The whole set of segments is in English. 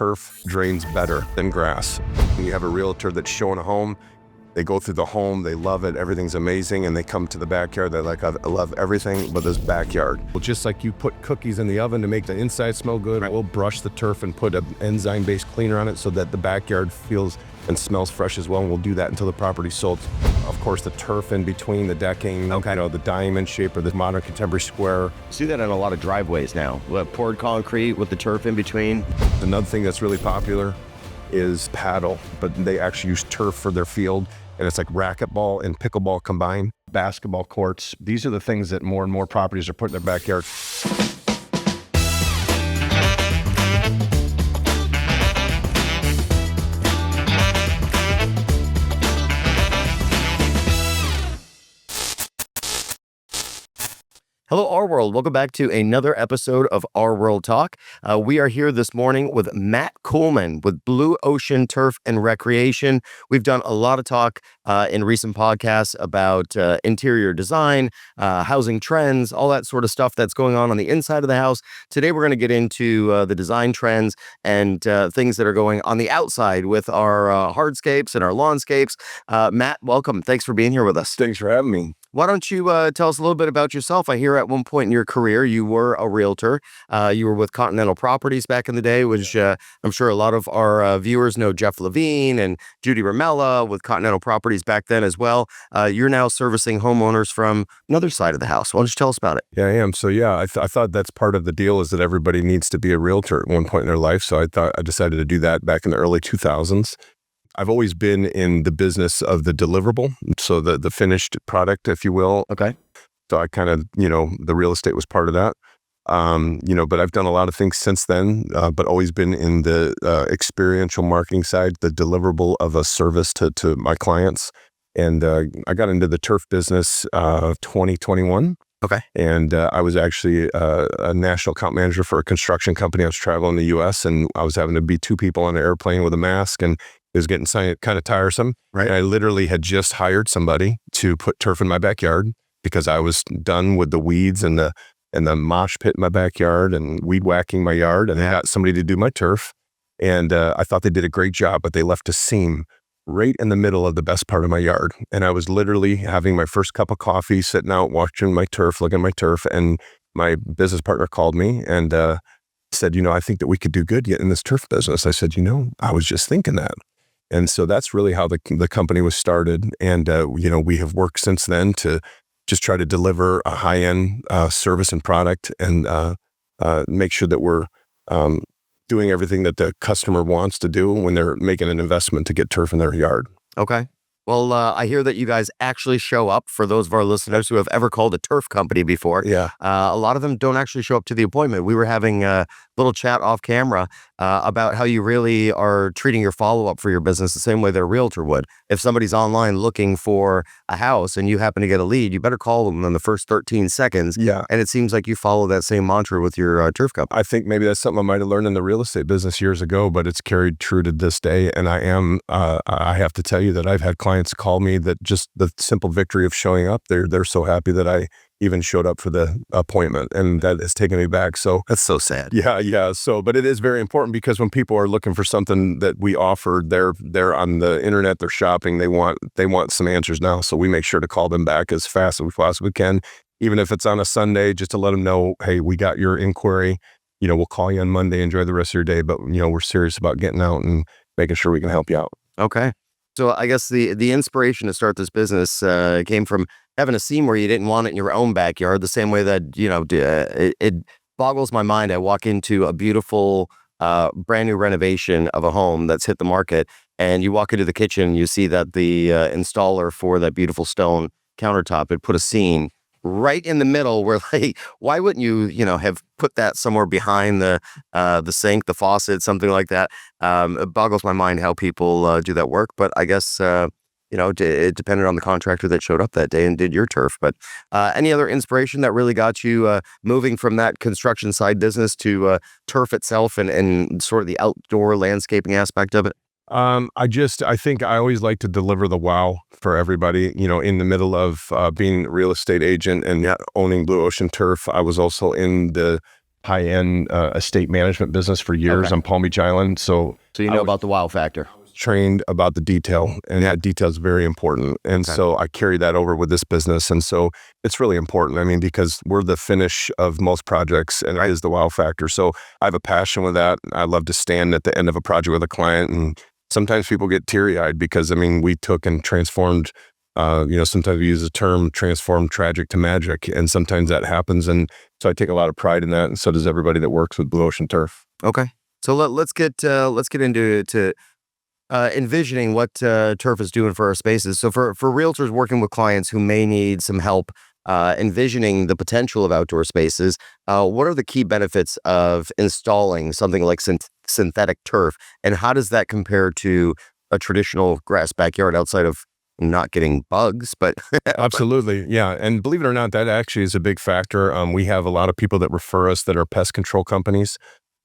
turf drains better than grass. When you have a realtor that's showing a home, they go through the home, they love it, everything's amazing, and they come to the backyard, they're like, I love everything but this backyard. Well, just like you put cookies in the oven to make the inside smell good, we'll brush the turf and put an enzyme-based cleaner on it so that the backyard feels and smells fresh as well, and we'll do that until the property's sold. Of course, the turf in between the decking, the diamond shape or the modern contemporary square. See that on a lot of driveways now. Poured concrete with the turf in between. Another thing that's really popular is paddle, but they actually use turf for their field. And it's like racquetball and pickleball combined. Basketball courts. These are the things that more and more properties are putting in their backyard. Hello, RWorld. Welcome back to another episode of RWorld Talk. We are here this morning with Matt Coleman with Blue Ocean Turf and Recreation. We've done a lot of talk in recent podcasts about interior design, housing trends, all that sort of stuff that's going on the inside of the house. Today, we're going to get into the design trends and things that are going on the outside with our hardscapes and our lawnscapes. Matt, welcome. Thanks for being here with us. Thanks for having me. Why don't you tell us a little bit about yourself? I hear at one point in your career, you were a realtor. You were with Continental Properties back in the day, which I'm sure a lot of our viewers know Jeff Levine and Judy Ramella with Continental Properties back then as well. You're now servicing homeowners from another side of the house. Why don't you tell us about it? Yeah, I am. So I thought that's part of the deal is that everybody needs to be a realtor at one point in their life. So I decided to do that back in the early 2000s. I've always been in the business of the deliverable, so the finished product, if you will. Okay. So I kind of, the real estate was part of that. But I've done a lot of things since then, but always been in the experiential marketing side, the deliverable of a service to my clients. And I got into the turf business 2021. Okay. And I was actually a national account manager for a construction company. I was traveling the U.S. and I was having to be two people on an airplane with a mask, and it was getting kind of tiresome. Right. And I literally had just hired somebody to put turf in my backyard because I was done with the weeds and the mosh pit in my backyard and weed whacking my yard. And I got somebody to do my turf. And I thought they did a great job, but they left a seam right in the middle of the best part of my yard. And I was literally having my first cup of coffee, sitting out, watching my turf, looking at my turf. And my business partner called me and said, I think that we could do good in this turf business. I said, I was just thinking that. And so that's really how the company was started. And, we have worked since then to just try to deliver a high-end service and product and make sure that we're doing everything that the customer wants to do when they're making an investment to get turf in their yard. Okay. Well, I hear that you guys actually show up. For those of our listeners who have ever called a turf company before, a lot of them don't actually show up to the appointment. We were having a little chat off camera about how you really are treating your follow-up for your business the same way that a realtor would. If somebody's online looking for a house and you happen to get a lead, you better call them in the first 13 seconds. Yeah. And it seems like you follow that same mantra with your turf company. I think maybe that's something I might have learned in the real estate business years ago, but it's carried true to this day. And I have to tell you that I've had clients call me that just the simple victory of showing up, they're so happy that I even showed up for the appointment, and that has taken me back. So that's so sad. Yeah. So, but it is very important because when people are looking for something that we offer, they're on the internet, they're shopping, they want some answers now. So we make sure to call them back as fast as we possibly can, even if it's on a Sunday, just to let them know, hey, we got your inquiry. We'll call you on Monday. Enjoy the rest of your day, but we're serious about getting out and making sure we can help you out. Okay. So I guess the inspiration to start this business came from having a seam where you didn't want it in your own backyard, the same way that, it boggles my mind. I walk into a beautiful, brand new renovation of a home that's hit the market, and you walk into the kitchen, you see that the installer for that beautiful stone countertop had put a seam right in the middle where, like, why wouldn't you, have put that somewhere behind the sink, the faucet, something like that? It boggles my mind how people do that work, but I guess, it depended on the contractor that showed up that day and did your turf. But any other inspiration that really got you moving from that construction side business to turf itself and sort of the outdoor landscaping aspect of it? I think I always like to deliver the wow for everybody. In the middle of being a real estate agent and owning Blue Ocean Turf, I was also in the high-end estate management business for years on Palm Beach Island. So you know about the wow factor. Trained about the detail, and that detail is very important. And so I carry that over with this business. And so it's really important. I mean, because we're the finish of most projects, and it is the wow factor. So I have a passion with that. I love to stand at the end of a project with a client, and sometimes people get teary-eyed because, I mean, we took and transformed, sometimes we use the term transform tragic to magic, and sometimes that happens. And so I take a lot of pride in that, and so does everybody that works with Blue Ocean Turf. Okay. So let's get into envisioning what turf is doing for our spaces. So for realtors working with clients who may need some help envisioning the potential of outdoor spaces, what are the key benefits of installing something like synthetic turf, and how does that compare to a traditional grass backyard outside of not getting bugs? But Absolutely. Yeah. And believe it or not, that actually is a big factor. We have a lot of people that refer us that are pest control companies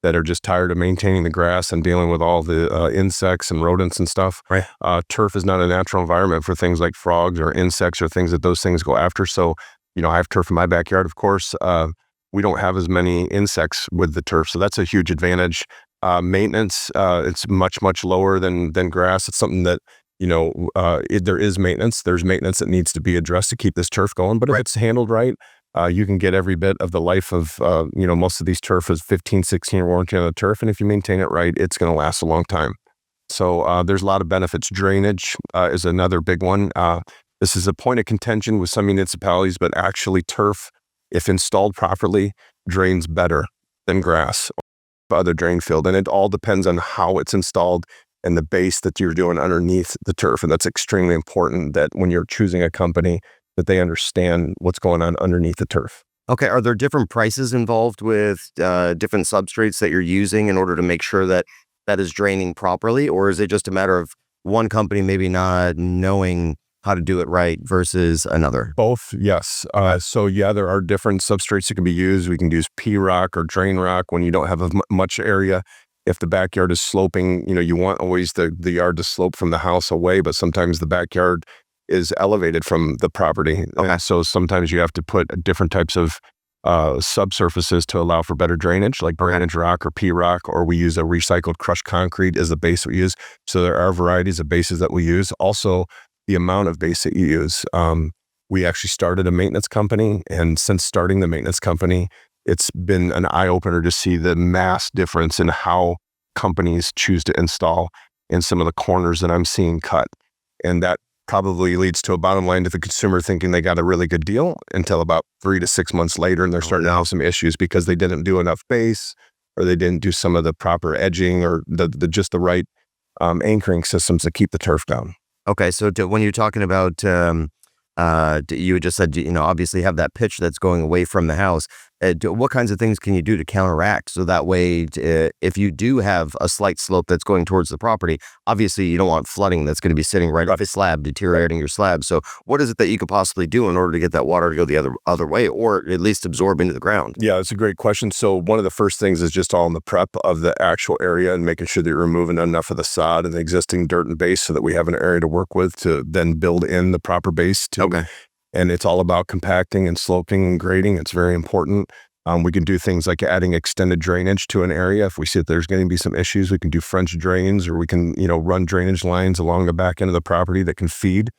that are just tired of maintaining the grass and dealing with all the insects and rodents and stuff. Right. Turf is not a natural environment for things like frogs or insects or things that those things go after. So, I have turf in my backyard, of course. We don't have as many insects with the turf. So that's a huge advantage. Maintenance, it's much, much lower than grass. It's something that, there is maintenance. There's maintenance that needs to be addressed to keep this turf going. But if it's handled right, you can get every bit of the life of, most of these turf is 15, 16 year warranty on the turf. And if you maintain it right, it's going to last a long time. So there's a lot of benefits. Drainage is another big one. This is a point of contention with some municipalities, but actually turf, if installed properly, drains better than grass or other drain field. And it all depends on how it's installed and the base that you're doing underneath the turf. And that's extremely important that when you're choosing a company, that they understand what's going on underneath the turf. Okay. Are there different prices involved with different substrates that you're using in order to make sure that is draining properly? Or is it just a matter of one company maybe not knowing how to do it right versus another? Both, yes. There are different substrates that can be used. We can use P-rock or drain rock when you don't have much area. If the backyard is sloping, you want always the yard to slope from the house away, but sometimes the backyard is elevated from the property. Okay. So sometimes you have to put different types of subsurfaces to allow for better drainage, like drainage rock or P-rock, or we use a recycled crushed concrete as the base we use. So there are varieties of bases that we use. Also, the amount of base that you use. We actually started a maintenance company, and since starting the maintenance company, it's been an eye-opener to see the mass difference in how companies choose to install in some of the corners that I'm seeing cut. And that probably leads to a bottom line to the consumer thinking they got a really good deal until about 3 to 6 months later, and they're starting to have some issues because they didn't do enough base, or they didn't do some of the proper edging, or just the right anchoring systems to keep the turf down. Okay. So when you're talking about, you just said, obviously have that pitch that's going away from the house. What kinds of things can you do to counteract? So that way, if you do have a slight slope that's going towards the property, obviously you don't want flooding that's going to be sitting right off the slab, deteriorating your slab. So what is it that you could possibly do in order to get that water to go the other way, or at least absorb into the ground? Yeah, it's a great question. So one of the first things is just all in the prep of the actual area and making sure that you're removing enough of the sod and the existing dirt and base so that we have an area to work with to then build in the proper base to. Okay. And it's all about compacting and sloping and grading. It's very important. We can do things like adding extended drainage to an area. If we see that there's going to be some issues, we can do French drains, or we can, run drainage lines along the back end of the property that can feed.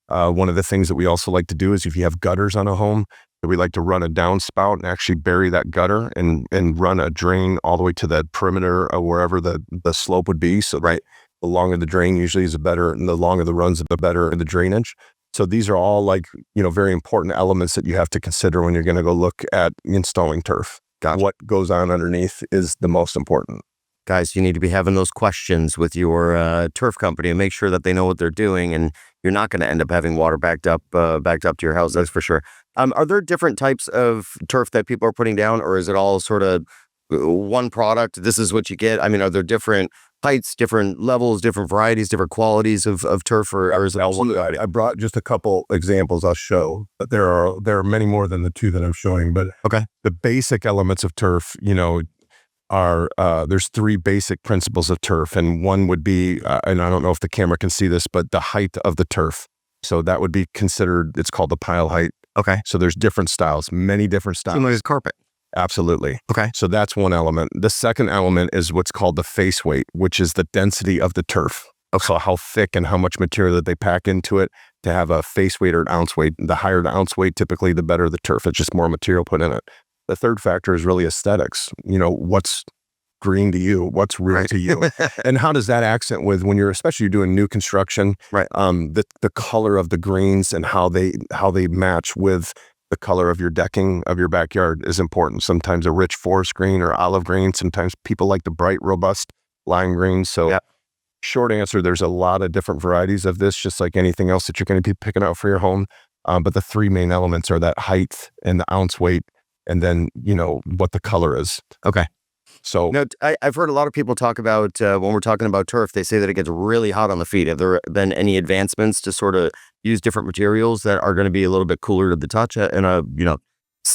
One of the things that we also like to do is if you have gutters on a home, we like to run a downspout and actually bury that gutter and run a drain all the way to the perimeter of wherever the slope would be. So the longer the drain usually is and the longer the runs, the better the drainage. So these are all very important elements that you have to consider when you're going to go look at installing turf. Gotcha. What goes on underneath is the most important. Guys, you need to be having those questions with your turf company and make sure that they know what they're doing, and you're not going to end up having water backed up to your house. That's for sure. Are there different types of turf that people are putting down, or is it all sort of one product? This is what you get. I mean, are there different heights, different levels, different varieties, different qualities of turf, or is it all one? I brought just a couple examples I'll show, but there are many more than the two that I'm showing. But okay, the basic elements of turf, are there's 3 basic principles of turf, and one would be, and I don't know if the camera can see this, but the height of the turf. So that would be considered. It's called the pile height. Okay. So there's different styles, many different styles. Similar to carpet. Absolutely. Okay. So that's one element. The second element is what's called the face weight, which is the density of the turf. So how thick and how much material that they pack into it to have a face weight or an ounce weight. The higher the ounce weight, typically the better the turf. It's just more material put in it. The third factor is really aesthetics. What's green to you? What's real to you? And how does that accent with when you're especially doing new construction? Right. The color of the greens and how they match with the color of your decking of your backyard is important. Sometimes a rich forest green or olive green. Sometimes people like the bright, robust lime green. So short answer, there's a lot of different varieties of this, just like anything else that you're going to be picking out for your home. But the three main elements are that height and the ounce weight, and then, what the color is. Okay. So now, I've heard a lot of people talk about when we're talking about turf, they say that it gets really hot on the feet. Have there been any advancements to sort of use different materials that are going to be a little bit cooler to the touch in a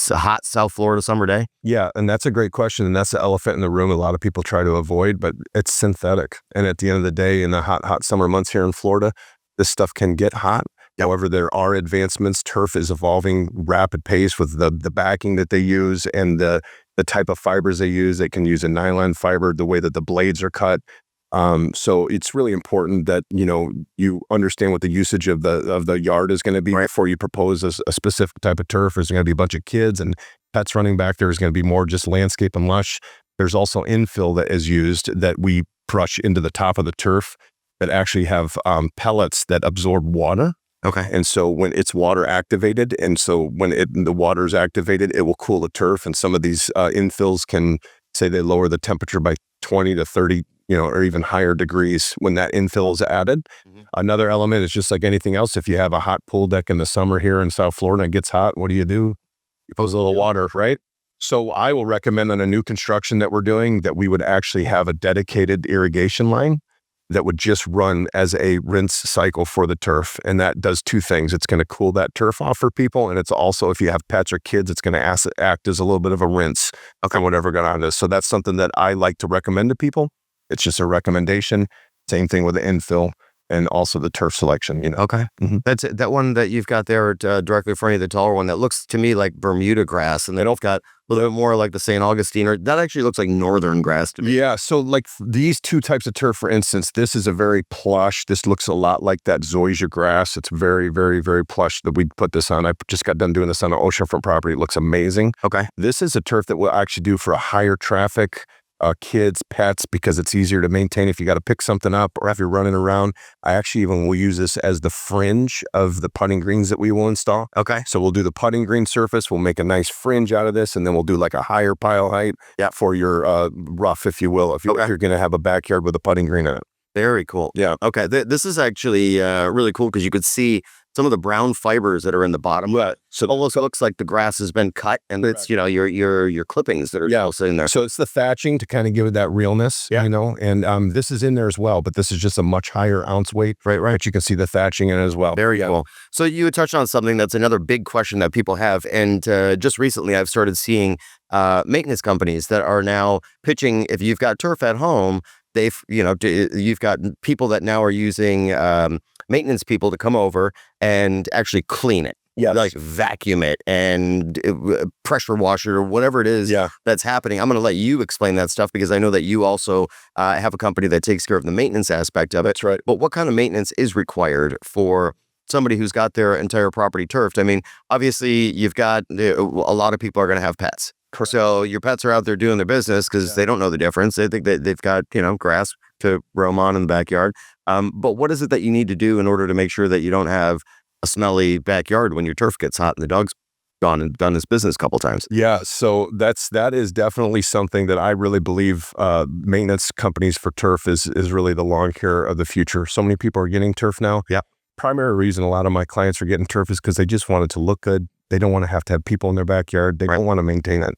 hot South Florida summer day? Yeah, and that's a great question, and that's the elephant in the room a lot of people try to avoid, but it's synthetic. And at the end of the day, in the hot summer months here in Florida, this stuff can get hot. However, there are advancements. Turf is evolving rapid pace with the backing that they use and the type of fibers they use. They can use a nylon fiber, the way that the blades are cut. So it's really important that you understand what the usage of the yard is going to be before you propose a specific type of turf. There's going to be a bunch of kids and pets running back there. There's going to be more just landscape and lush. There's also infill that is used that we brush into the top of the turf that actually have pellets that absorb water. Okay. And so when it's water activated, and so when the water is activated, it will cool the turf. And some of these infills can say they lower the temperature by 20 to 30, or even higher degrees when that infill is added. Mm-hmm. Another element is just like anything else. If you have a hot pool deck in the summer here in South Florida and it gets hot, what do? You pose a little water, right? So I will recommend on a new construction that we're doing that we would actually have a dedicated irrigation line that would just run as a rinse cycle for the turf. And that does two things. It's going to cool that turf off for people. And it's also, if you have pets or kids, it's going to act as a little bit of a rinse on whatever got on this. So that's something that I like to recommend to people. It's just a recommendation. Same thing with the infill and also the turf selection, Okay. Mm-hmm. That's it. That one that you've got there directly in front of you, the taller one, that looks to me like Bermuda grass. And then it's got a little bit more like the St. Augustine, or that actually looks like northern grass to me. Yeah. So like these two types of turf, for instance, this is a very plush. This looks a lot like that zoysia grass. It's very, very, very plush that we put this on. I just got done doing this on an oceanfront property. It looks amazing. Okay. This is a turf that we'll actually do for a higher traffic kids, pets, because it's easier to maintain if you got to pick something up or if you're running around. I actually even will use this as the fringe of the putting greens that we will install. Okay. So we'll do the putting green surface. We'll make a nice fringe out of this, and then we'll do like a higher pile height for your rough, if you will, if you're going to have a backyard with a putting green in it. Very cool. Yeah. Okay. This is actually really cool because you could see some of the brown fibers that are in the bottom. Yeah. So it almost looks like the grass has been cut, and it's your clippings that are still sitting there. So it's the thatching to kind of give it that realness, and this is in there as well, but this is just a much higher ounce weight. Right. But you can see the thatching in it as well. Very cool. So you had touched on something that's another big question that people have, and just recently I've started seeing maintenance companies that are now pitching, if you've got turf at home, you've got people that now are using maintenance people to come over and actually clean it. Yes. Like vacuum it and pressure wash it or whatever it is that's happening. I'm going to let you explain that stuff because I know that you also have a company that takes care of the maintenance aspect of it. That's right. But what kind of maintenance is required for somebody who's got their entire property turfed? I mean, obviously you've got a lot of people are going to have pets. Correct. So your pets are out there doing their business because they don't know the difference. They think that they've got, grass to roam on in the backyard. But what is it that you need to do in order to make sure that you don't have a smelly backyard when your turf gets hot and the dog's gone and done his business a couple times? Yeah, so that is definitely something that I really believe maintenance companies for turf is really the lawn care of the future. So many people are getting turf now. Yeah. Primary reason a lot of my clients are getting turf is because they just want it to look good. They don't want to have people in their backyard. They don't want to maintain it.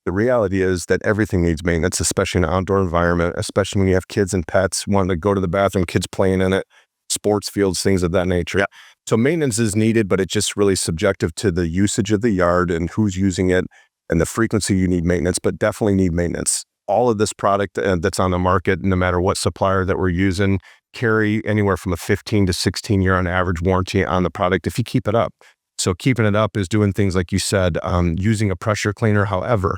The reality is that everything needs maintenance, especially in an outdoor environment, especially when you have kids and pets wanting to go to the bathroom, kids playing in it, sports fields, things of that nature. Yeah. So maintenance is needed, but it's just really subjective to the usage of the yard and who's using it and the frequency you need maintenance, but definitely need maintenance. All of this product that's on the market, no matter what supplier that we're using, carry anywhere from a 15 to 16 year on average warranty on the product if you keep it up. So keeping it up is doing things like you said, using a pressure cleaner. However,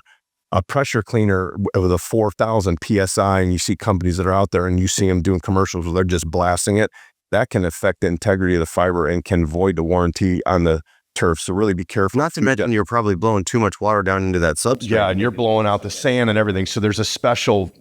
a pressure cleaner with a 4,000 PSI, and you see companies that are out there and you see them doing commercials where they're just blasting it, that can affect the integrity of the fiber and can void the warranty on the turf. So really be careful. Not to mention you're probably blowing too much water down into that substrate. Yeah, and you're blowing out the sand and everything. So there's a special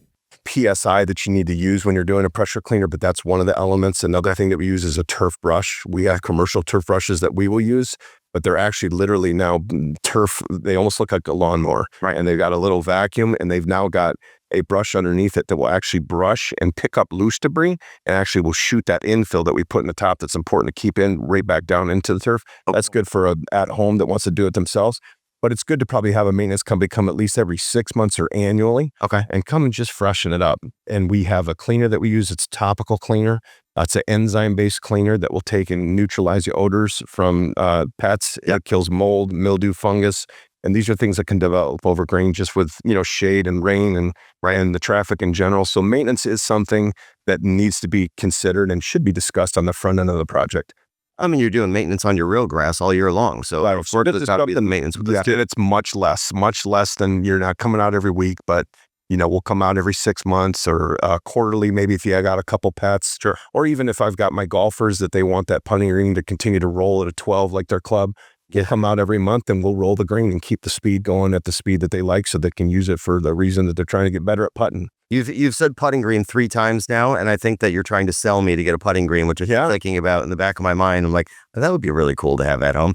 PSI that you need to use when you're doing a pressure cleaner, but that's one of the elements. Another thing that we use is a turf brush. We have commercial turf brushes that we will use, but they're actually literally now turf. They almost look like a lawnmower, Right. And they've got a little vacuum, and they've now got a brush underneath it that will actually brush and pick up loose debris and actually will shoot that infill that we put in the top that's important to keep in right back down into the turf. That's good for a at home that wants to do it themselves. But it's good to probably have a maintenance company come at least every 6 months or annually. Okay. And come and just freshen it up. And we have a cleaner that we use. It's a topical cleaner. It's an enzyme-based cleaner that will take and neutralize the odors from pets. It kills mold, mildew, fungus. And these are things that can develop over grain just with, shade and rain and the traffic in general. So maintenance is something that needs to be considered and should be discussed on the front end of the project. I mean, you're doing maintenance on your real grass all year long. So of course, it's got to be the maintenance. It's much less than you're not coming out every week, but we'll come out every 6 months or quarterly, maybe if you got a couple pets. Sure. Or even if I've got my golfers that they want that putting green to continue to roll at a 12 like their club, we'll come out every month and we'll roll the green and keep the speed going at the speed that they like so they can use it for the reason that they're trying to get better at putting. You've said putting green 3 times now, and I think that you're trying to sell me to get a putting green, which I'm thinking about in the back of my mind. I'm like, that would be really cool to have at home.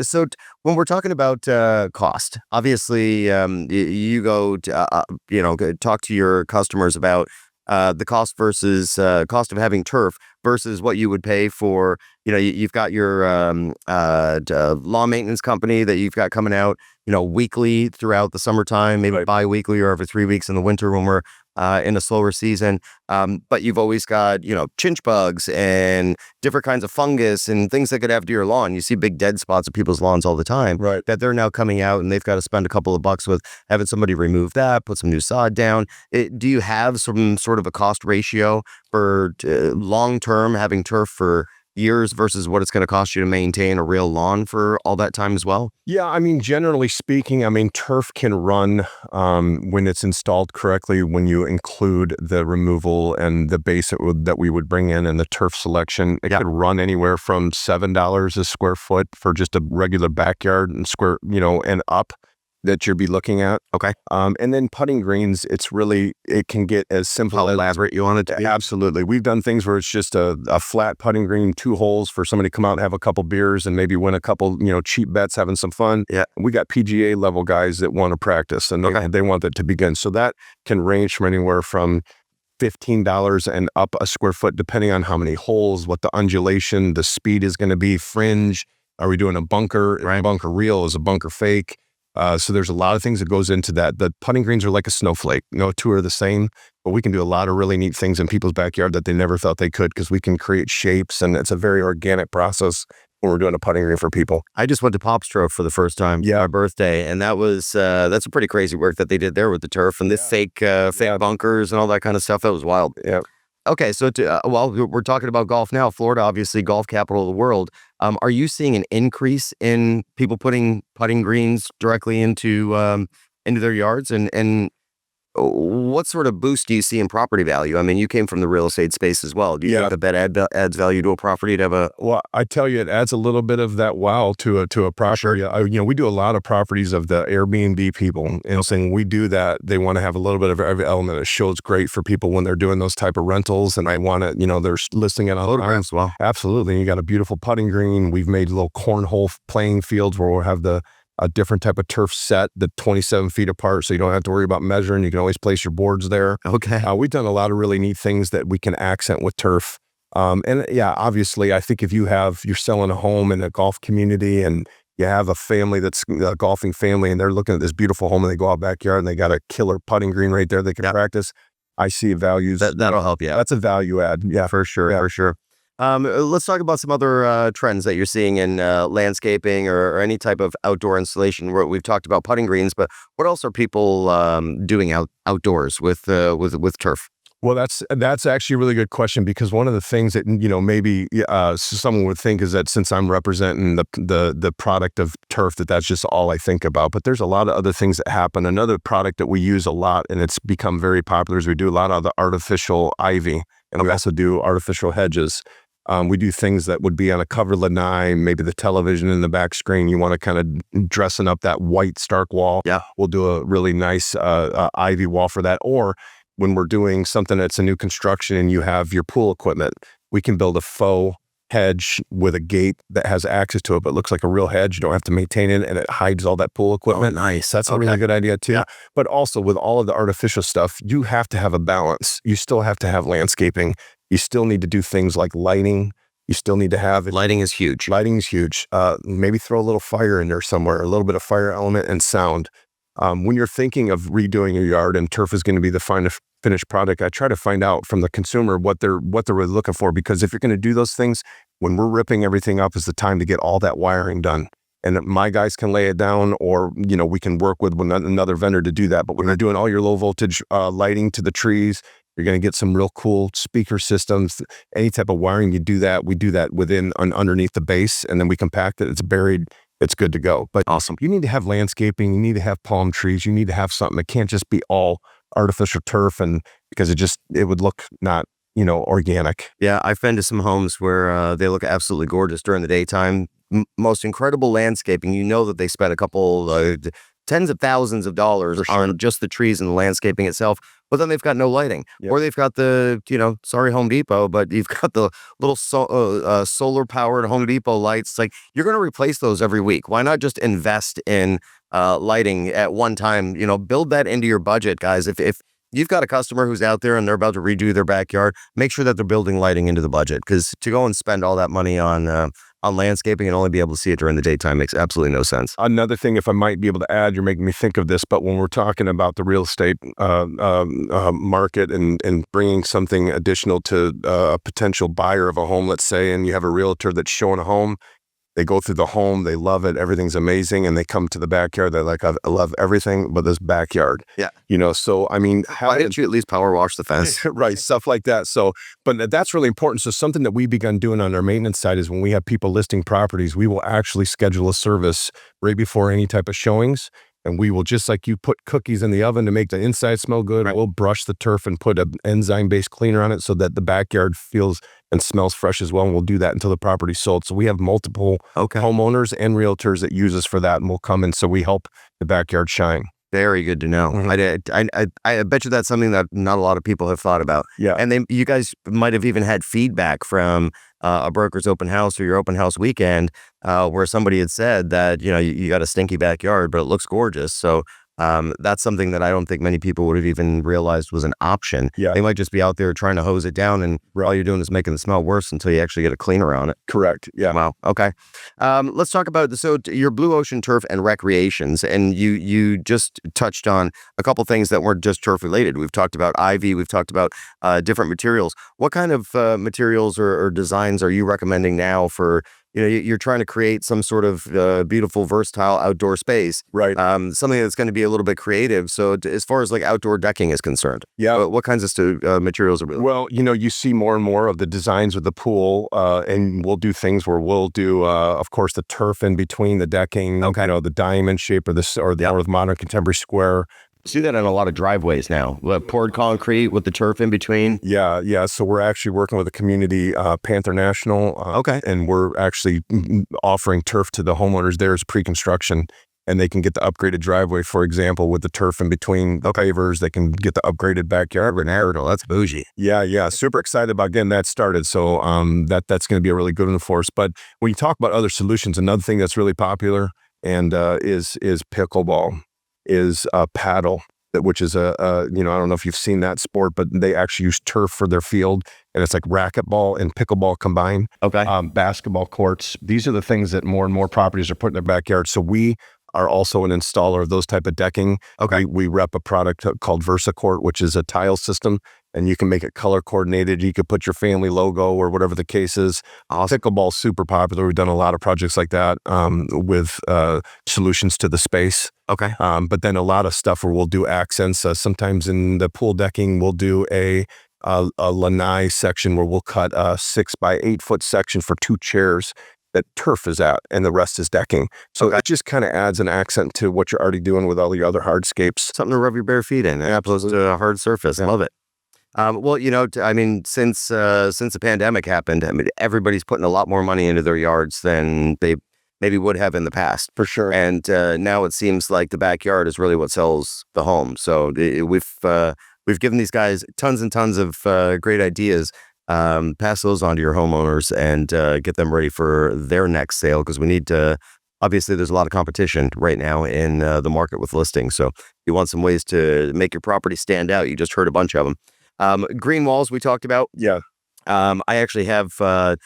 So when we're talking about cost, obviously you go to, talk to your customers about the cost versus cost of having turf versus what you would pay for, you've got your lawn maintenance company that you've got coming out, weekly throughout the summertime, maybe bi-weekly or every 3 weeks in the winter when we're in a slower season. But you've always got, chinch bugs and different kinds of fungus and things that could have to your lawn. You see big dead spots of people's lawns all the time, that they're now coming out and they've got to spend a couple of bucks with having somebody remove that, put some new sod down. Do you have some sort of a cost ratio for long-term having turf for years versus what it's going to cost you to maintain a real lawn for all that time as well? Yeah, I mean, generally speaking, turf can run when it's installed correctly, when you include the removal and the base that we would bring in and the turf selection. It could run anywhere from $7 a square foot for just a regular backyard and square, and up that you'll be looking at. Okay. And then putting greens, it can get as simple How as elaborate you want it to be? Absolutely. We've done things where it's just a flat putting green, 2 holes for somebody to come out and have a couple beers and maybe win a couple, cheap bets, having some fun. Yeah. We got PGA level guys that want to practice and they want that to begin. So that can range from anywhere from $15 and up a square foot, depending on how many holes, what the undulation, the speed is going to be, fringe. Are we doing a bunker? Right. Bunker real? Is a bunker fake? So there's a lot of things that goes into that. The putting greens are like a snowflake. No two are the same, but we can do a lot of really neat things in people's backyard that they never thought they could because we can create shapes, and it's a very organic process when we're doing a putting green for people. I just went to Pop Stroke for the first time for my birthday, and that was that's a pretty crazy work that they did there with the turf and the fake bunkers and all that kind of stuff. That was wild. Yeah. Okay, so we're talking about golf now. Florida, obviously, golf capital of the world. Are you seeing an increase in people putting putting greens directly into their yards? And what sort of boost do you see in property value? I mean, you came from the real estate space as well. Do you think that adds value to a property to have a? Well, I tell you, it adds a little bit of that wow to a property. We do a lot of properties of the Airbnb people, and saying we do that, they want to have a little bit of every element. It shows great for people when they're doing those type of rentals, and I want to, they're listing it on Photographs. Well, absolutely. You got a beautiful putting green. We've made little cornhole playing fields where we'll have a different type of turf set that 27 feet apart, so you don't have to worry about measuring. You can always place your boards there. Okay. We've done a lot of really neat things that we can accent with turf. And obviously, I think if you're selling a home in a golf community and you have a family that's a golfing family and they're looking at this beautiful home and they go out backyard and they got a killer putting green right there they can practice, I see values. That'll help you out. That's a value add. Yeah, for sure. Yeah. For sure. Let's talk about some other trends that you're seeing in landscaping or any type of outdoor installation. We've talked about putting greens, but what else are people doing outdoors with turf? Well, that's actually a really good question, because one of the things that, maybe someone would think is that since I'm representing the product of turf, that's just all I think about. But there's a lot of other things that happen. Another product that we use a lot, and it's become very popular, is we do a lot of the artificial ivy, and we also do artificial hedges. We do things that would be on a covered lanai, maybe the television in the back screen. You want to kind of dressing up that white stark wall. Yeah. We'll do a really nice ivy wall for that. Or when we're doing something that's a new construction and you have your pool equipment, we can build a faux hedge with a gate that has access to it, but looks like a real hedge. You don't have to maintain it, and it hides all that pool equipment. Oh, nice. That's a really good idea too. Yeah. But also with all of the artificial stuff, you have to have a balance. You still have to have landscaping. You still need to do things like lighting. You still need to have Lighting is huge. Lighting is huge. Maybe throw a little fire in there somewhere, a little bit of fire element and sound. When you're thinking of redoing your yard and turf is going to be the finished product, I try to find out from the consumer what they're really looking for, because if you're going to do those things, when we're ripping everything up is the time to get all that wiring done. And my guys can lay it down, or we can work with another vendor to do that. But when you're doing all your low voltage lighting to the trees, you're going to get some real cool speaker systems. Any type of wiring, we do that within underneath the base, and then we compact it. It's buried. It's good to go. But Awesome. you need to have landscaping. You need to have palm trees. You need to have something. It can't just be all artificial turf, and because it would look not organic. Yeah, I've been to some homes where they look absolutely gorgeous during the daytime. Most incredible landscaping. That they spent a couple tens of thousands of dollars on just the trees and the landscaping itself, but then they've got no lighting. Yep. Or they've got the sorry Home Depot, but you've got the little solar powered Home Depot lights. It's like, you're going to replace those every week. Why not just invest in lighting at one time? Build that into your budget, guys. If you've got a customer who's out there and they're about to redo their backyard, make sure that they're building lighting into the budget, because to go and spend all that money on landscaping and only be able to see it during the daytime makes absolutely no sense. Another thing, if I might be able to add, you're making me think of this, but when we're talking about the real estate market and bringing something additional to a potential buyer of a home, let's say, and you have a realtor that's showing a home, they go through the home, they love it, everything's amazing, and they come to the backyard, they're like, I love everything but this backyard. Yeah. So I mean, Why didn't you at least power wash the fence? Right, stuff like that. So, but that's really important. So something that we've begun doing on our maintenance side is when we have people listing properties, we will actually schedule a service right before any type of showings. And we will, just like you put cookies in the oven to make the inside smell good, Right. we'll brush the turf and put an enzyme-based cleaner on it so that the backyard feels and smells fresh as well. And we'll do that until the property's sold. So we have multiple homeowners and realtors that use us for that, and we'll come in, so we help the backyard shine. Very good to know. Mhm. I bet you that's something that not a lot of people have thought about. Yeah. And you guys might have even had feedback from a broker's open house or your open house weekend where somebody had said that, you got a stinky backyard, but it looks gorgeous. So that's something that I don't think many people would have even realized was an option. Yeah. They might just be out there trying to hose it down, and all you're doing is making the smell worse until you actually get a cleaner on it. Correct. Yeah. Wow. Okay. Let's talk about your blue ocean turf and recreations, and you just touched on a couple things that weren't just turf related. We've talked about ivy. We've talked about different materials. What kind of materials or designs are you recommending now for? You're trying to create some sort of beautiful, versatile outdoor space, Right. something that's going to be a little bit creative. So as far as like outdoor decking is concerned, Yeah. what kinds of materials are? Well, you see more and more of the designs with the pool, and we'll do things where we'll do, of course, the turf in between the decking, the diamond shape or the modern contemporary square. See that on a lot of driveways now. Poured concrete with the turf in between. Yeah. So we're actually working with a community, Panther National. And we're actually offering turf to the homeowners there as pre-construction, and they can get the upgraded driveway, for example, with the turf in between the pavers. They can get the upgraded backyard. That's bougie. Yeah. Super excited about getting that started. So that's going to be a really good one for us. But when you talk about other solutions, another thing that's really popular and is pickleball. Is paddle, which is I don't know if you've seen that sport, but they actually use turf for their field, and it's like racquetball and pickleball combined. Basketball courts. These are the things that more and more properties are putting in their backyard. So we are also an installer of those type of decking. We rep a product called VersaCourt, which is a tile system, and you can make it color coordinated. You could put your family logo or whatever the case is. Pickleball is super popular. We've done a lot of projects like that with solutions to the space. But then a lot of stuff where we'll do accents. Sometimes in the pool decking, we'll do a a lanai section where we'll cut a 6 by 8 foot section for 2 chairs that turf is at, and the rest is decking. So it just kind of adds an accent to what you're already doing with all the other hardscapes. Something to rub your bare feet in, as opposed to a hard surface. Love it. Well, I mean, since the pandemic happened, I mean, everybody's putting a lot more money into their yards than they maybe would have in the past. For sure. And now it seems like the backyard is really what sells the home. So we've given these guys tons and tons of great ideas. Pass those on to your homeowners and get them ready for their next sale, because we need to. Obviously, there's a lot of competition right now in the market with listings. So if you want some ways to make your property stand out, you just heard a bunch of them. Green walls we talked about. Yeah. I actually have a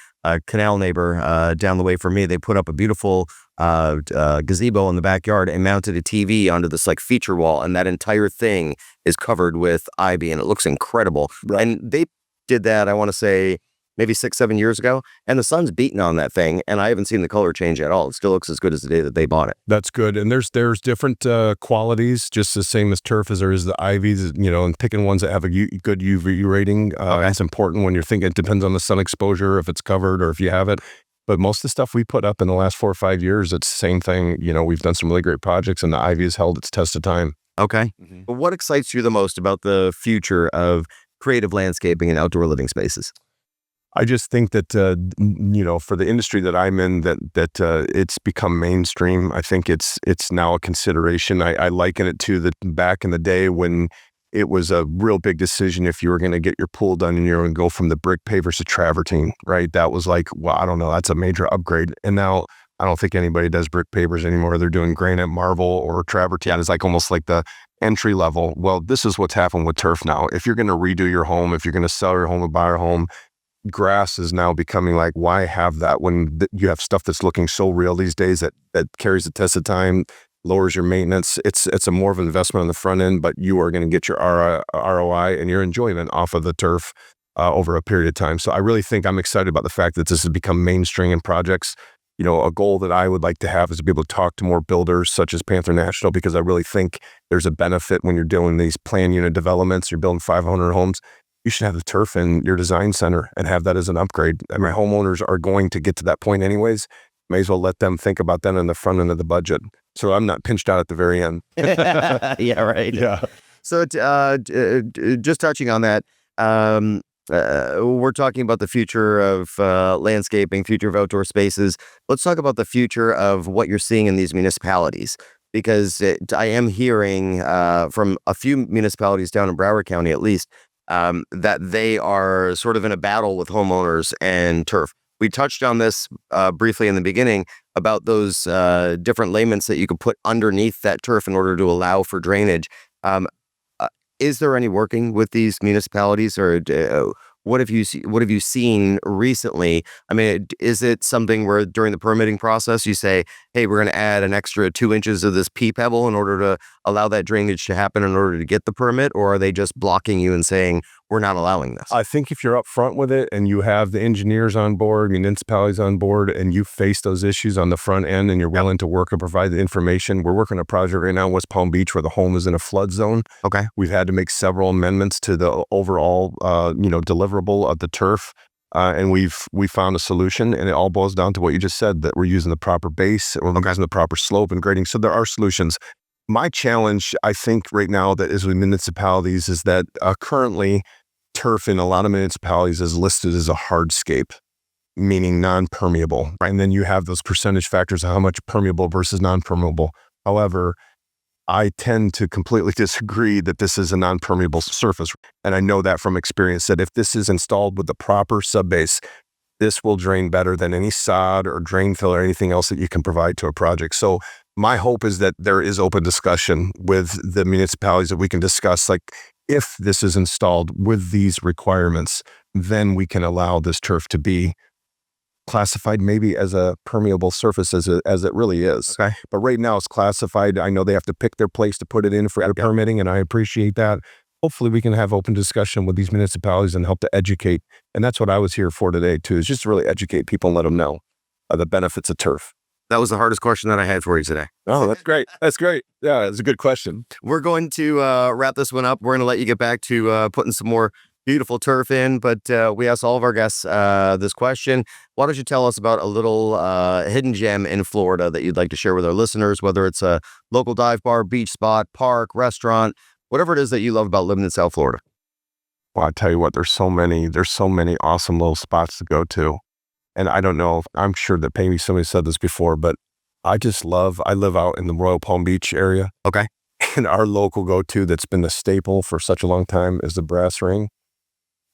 canal neighbor down the way from me. They put up a beautiful gazebo in the backyard and mounted a TV onto this like feature wall, and that entire thing is covered with ivy, and it looks incredible. Right. And they did that, I want to say, maybe 6-7 years ago, and the sun's beating on that thing, and I haven't seen the color change at all. It still looks as good as the day that they bought it. That's good. And there's different qualities, just the same as turf as there is the ivies, and picking ones that have a good UV rating. That's important when you're thinking. It depends on the sun exposure, if it's covered or if you have it. But most of the stuff we put up in the last 4 or 5 years, it's the same thing. We've done some really great projects, and the ivy has held its test of time. Okay. But what excites you the most about the future of creative landscaping and outdoor living spaces? I just think that, for the industry that I'm in, that it's become mainstream. I think it's now a consideration. I liken it to the back in the day when it was a real big decision if you were going to get your pool done and go from the brick pavers to travertine, right? That was like, well, I don't know, that's a major upgrade. And now I don't think anybody does brick pavers anymore. They're doing granite, marble, or travertine. It's like almost like the entry level. Well, this is what's happened with turf now. If you're going to redo your home, if you're going to sell your home or buy your home, grass is now becoming like, why have that when you have stuff that's looking so real these days that carries the test of time, lowers your maintenance. It's a more of an investment on the front end, but you are going to get your ROI and your enjoyment off of the turf over a period of time. So I really think I'm excited about the fact that this has become mainstream in projects. A goal that I would like to have is to be able to talk to more builders such as Panther National, because I really think there's a benefit when you're doing these plan unit developments, you're building 500 homes. You should have the turf in your design center and have that as an upgrade. And my homeowners are going to get to that point anyways. May as well let them think about that in the front end of the budget, so I'm not pinched out at the very end. Yeah, right. Yeah. So just touching on that, we're talking about the future of landscaping, future of outdoor spaces. Let's talk about the future of what you're seeing in these municipalities, because I am hearing from a few municipalities down in Broward County, at least, that they are sort of in a battle with homeowners and turf. We touched on this briefly in the beginning about those different laments that you could put underneath that turf in order to allow for drainage. Is there any working with these municipalities, or what have you seen recently? I mean, is it something where during the permitting process you say, hey, we're going to add an extra 2 inches of this pea pebble in order to allow that drainage to happen in order to get the permit? Or are they just blocking you and saying, we're not allowing this? I think if you're up front with it and you have the engineers on board, municipalities on board, and you face those issues on the front end and you're willing to work and provide the information. We're working on a project right now in West Palm Beach where the home is in a flood zone. Okay. We've had to make several amendments to the overall, deliverable of the turf. And we found a solution, and it all boils down to what you just said, that we're using the proper base, we're using the proper slope and grading. So there are solutions. My challenge, I think right now that is with municipalities is that currently turf in a lot of municipalities is listed as a hardscape, meaning non-permeable. Right? And then you have those percentage factors of how much permeable versus non-permeable. However, I tend to completely disagree that this is a non-permeable surface. And I know that from experience that if this is installed with the proper subbase, this will drain better than any sod or drain fill or anything else that you can provide to a project. So my hope is that there is open discussion with the municipalities that we can discuss, like, if this is installed with these requirements, then we can allow this turf to be classified maybe as a permeable surface as it really is. Okay. But right now it's classified. I know they have to pick their place to put it in for permitting, and I appreciate that. Hopefully we can have open discussion with these municipalities and help to educate. And that's what I was here for today too, is just to really educate people and let them know the benefits of turf. That was the hardest question that I had for you today. Oh, that's great. That's great. Yeah, it's a good question. We're going to wrap this one up. We're going to let you get back to putting some more beautiful turf in. But we ask all of our guests this question. Why don't you tell us about a little hidden gem in Florida that you'd like to share with our listeners, whether it's a local dive bar, beach spot, park, restaurant, whatever it is that you love about living in South Florida? Well, I tell you what, there's so many awesome little spots to go to. And I don't know, I'm sure that maybe somebody said this before, but I live out in the Royal Palm Beach area. Okay. And our local go-to that's been the staple for such a long time is the Brass Ring.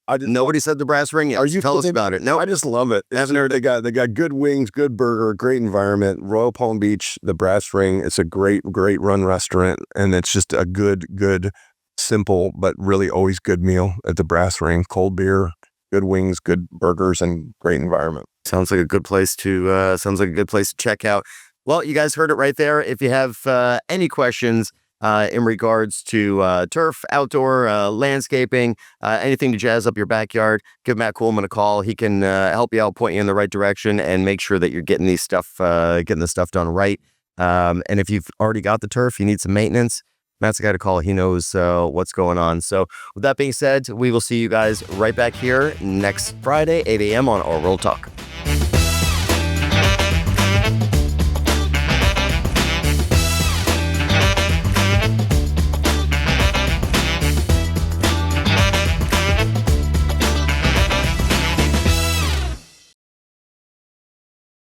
Nobody said the Brass Ring yet. Are you Tell us kidding? about it. No, I just love it. They got good wings, good burger, great environment. Royal Palm Beach, the Brass Ring. It's a great run restaurant, and it's just a good, simple but really always good meal at the Brass Ring. Cold beer, good wings, good burgers, and great environment. sounds like a good place to check out. Well, you guys heard it right there. If you have any questions in regards to turf, outdoor, landscaping, anything to jazz up your backyard, give Matt Coolman a call. He can help you out, point you in the right direction, and make sure that you're getting this stuff done right. And if you've already got the turf, you need some maintenance, Matt's the guy to call. He knows what's going on. So with that being said, we will see you guys right back here next Friday, 8 a.m. on RWorld Talk.